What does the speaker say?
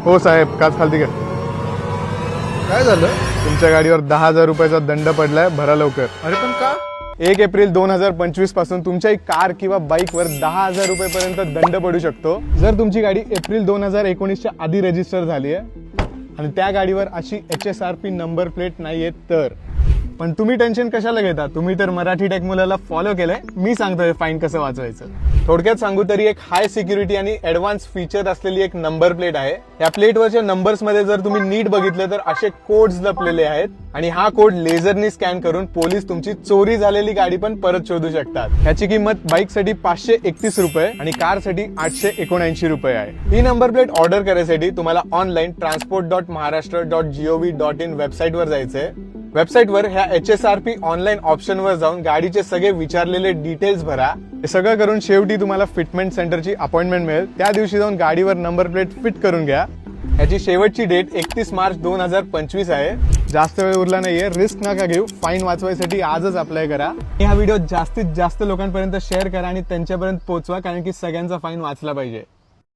हो साहेब, काच खालती घ्या. काय झालं? तुमच्या गाडीवर 10,000 रुपयाचा दंड पडलाय, भरा लवकर. अरे पण का? 1 एप्रिल 2025 पासून तुमच्याही कार किंवा बाईकवर 10,000 रुपयेपर्यंत दंड पडू शकतो जर तुमची गाडी एप्रिल 2019च्या आधी रजिस्टर झाली आहे आणि त्या गाडीवर अशी HSRP नंबर प्लेट नाहीये तर. पण तुम्ही टेन्शन कशाला घेता? तुम्ही तर मराठी टेक मुलाला फॉलो केलंय. मी सांगतोय फाईन कसं वाचवायचं. थोडक्यात सांगू तरी एक हाय सिक्युरिटी आणि ऍडव्हान्स फीचर असलेली एक नंबर प्लेट आहे. या प्लेटवरच्या नंबर्स मध्ये जर तुम्ही नीट बघितलं तर असे कोड्स लपलेले आहेत आणि हा कोड लेझरनी स्कॅन करून पोलीस तुमची चोरी झालेली गाडी पण परत शोधू शकतात. ह्याची किंमत बाईकसाठी 531 रुपये आणि कारसाठी 879 रुपये आहे. ही नंबर प्लेट ऑर्डर करायसाठी तुम्हाला ऑनलाईन transport.maharashtra.gov.in वेबसाईट वर जायचंय. वेबसाईटवर ह्या HSRP ऑनलाईन ऑप्शनवर जाऊन गाडीचे सगळे विचारलेले डिटेल्स भरा. हे सगळं करून शेवटी तुम्हाला फिटमेंट सेंटरची अपॉइंटमेंट मिळेल. त्या दिवशी जाऊन गाडीवर नंबर प्लेट फिट करून घ्या. याची शेवटची डेट 31 मार्च 2025 आहे. जास्त वेळ उरला नाहीये, रिस्क नका घेऊ. फाईन वाचवायसाठी आजच अप्लाय करा. हा व्हिडिओ जास्तीत जास्त लोकांपर्यंत शेअर करा आणि त्यांच्यापर्यंत पोहोचवा, कारण की सगळ्यांचा फाईन वाचला पाहिजे.